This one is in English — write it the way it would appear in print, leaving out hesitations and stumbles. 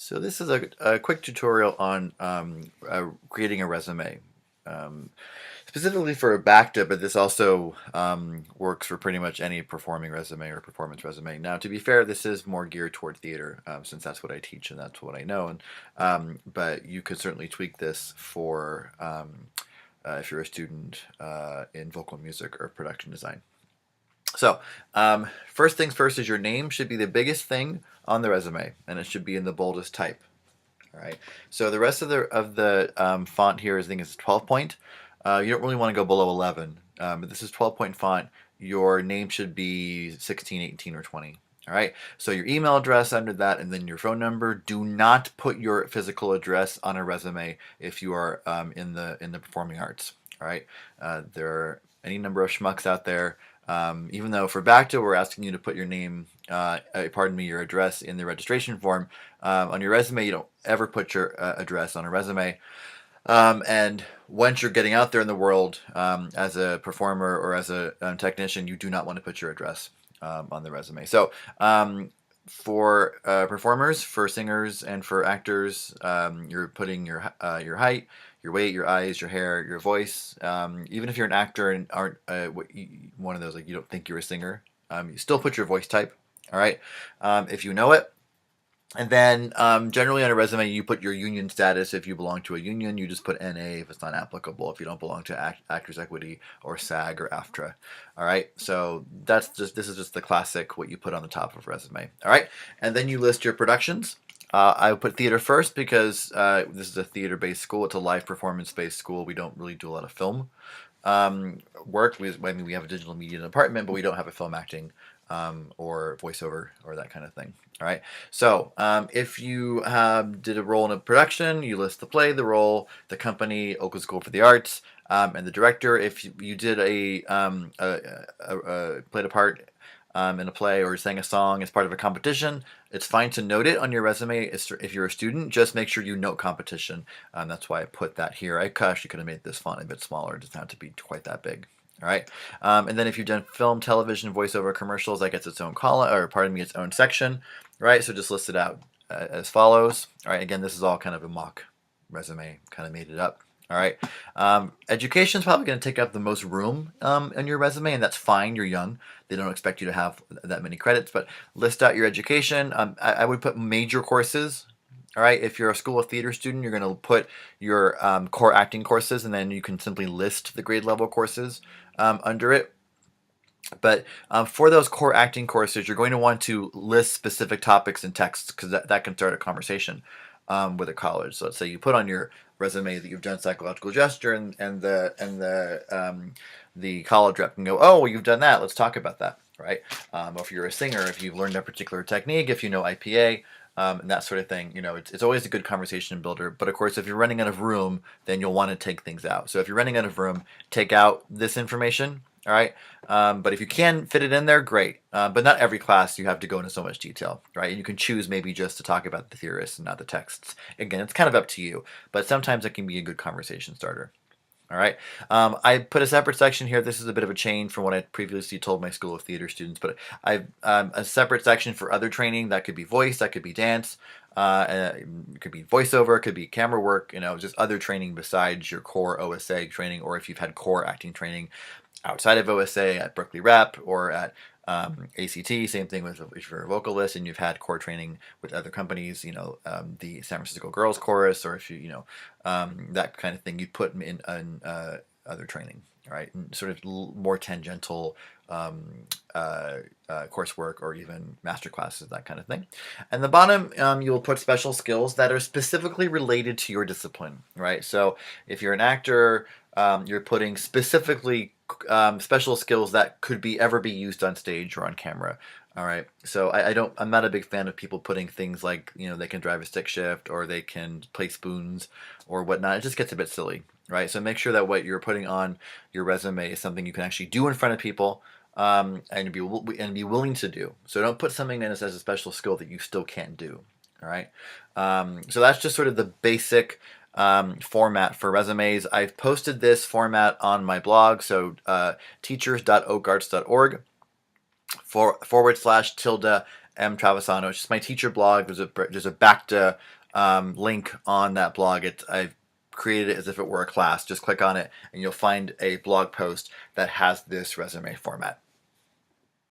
So this is a quick tutorial on creating a resume, um, specifically for BACTA, but this also works for pretty much any performing resume or performance resume. Now, to be fair, this is more geared toward theater, since that's what I teach and that's what I know. And but you could certainly tweak this for if you're a student in vocal music or production design. So, first things first is your name should be the biggest thing on the resume, and it should be in the boldest type. All right. So the rest of the font here is, I think it's 12 point. You don't really want to go below 11, but this is 12-point font. Your name should be 16, 18, or 20. All right. So your email address under that, and then your phone number. Do not put your physical address on a resume if you are in the performing arts. All right. There are any number of schmucks out there. Even though for BACTA we're asking you to put your name, pardon me, your address in the registration form, on your resume you don't ever put your address on a resume. And once you're getting out there in the world as a performer or as a technician, you do not want to put your address on the resume. So for performers, for singers, and for actors, you're putting your height, your weight, your eyes, your hair, your voice. Even if you're an actor and aren't one of those, like, you don't think you're a singer, you still put your voice type. All right, if you know it. And then generally on a resume, you put your union status. If you belong to a union, you just put NA if it's not applicable. If you don't belong to Actors Equity or SAG or AFTRA. All right. So this is just the classic what you put on the top of a resume. All right. And then you list your productions. I put theater first because this is a theater-based school. It's a live performance-based school. We don't really do a lot of film work. We have a digital media department, but we don't have a film acting or voiceover or that kind of thing. All right. So if you did a role in a production, you list the play, the role, the company, Oakland School for the Arts, and the director. If you did played a part in a play or sang a song as part of a competition, it's fine to note it on your resume. If you're a student, just make sure you note competition. That's why I put that here. I actually could have made this font a bit smaller. It doesn't have to be quite that big. All right, and then if you've done film, television, voiceover, commercials, that gets its own column, or pardon me, its own section, right? So just list it out as follows. All right, again, this is all kind of a mock resume, kind of made it up. All right, education is probably going to take up the most room in your resume, and that's fine. You're young; they don't expect you to have that many credits, but list out your education. I would put major courses. All right, if you're a School of Theater student, you're going to put your core acting courses, and then you can simply list the grade level courses under it. But for those core acting courses, you're going to want to list specific topics and texts because that can start a conversation with a college. So let's say you put on your resume that you've done psychological gesture, and the college rep can go, "Oh, well, you've done that. Let's talk about that." Right? Or if you're a singer, if you've learned a particular technique, if you know IPA. And that sort of thing, it's always a good conversation builder. But of course, if you're running out of room, then you'll want to take things out. So if you're running out of room, take out this information. All right. But if you can fit it in there, great. But not every class you have to go into so much detail, right? And you can choose maybe just to talk about the theorists and not the texts. Again, it's kind of up to you. But sometimes it can be a good conversation starter. All right. I put a separate section here. This is a bit of a change from what I previously told my School of Theater students, but I've a separate section for other training. That could be voice, that could be dance, it could be voiceover, it could be camera work, just other training besides your core OSA training, or if you've had core acting training outside of OSA at Berkeley Rep or at ACT, same thing with if you're a vocalist and you've had core training with other companies, the San Francisco Girls Chorus, or if that kind of thing, you put in other training, right? And sort of more tangential coursework or even master classes, that kind of thing. And the bottom, you'll put special skills that are specifically related to your discipline, right? So if you're an actor, you're putting specifically special skills that could ever be used on stage or on camera. All right. So I'm not a big fan of people putting things like, they can drive a stick shift or they can play spoons or whatnot. It just gets a bit silly, right? So make sure that what you're putting on your resume is something you can actually do in front of people, and be willing to do. So don't put something in as a special skill that you still can't do. All right. So that's just sort of the basic format for resumes. I've posted this format on my blog, so teachers.oakarts.org /tilde M Travisano. It's just my teacher blog. There's a BACTA link on that blog. I've created it as if it were a class. Just click on it, and you'll find a blog post that has this resume format.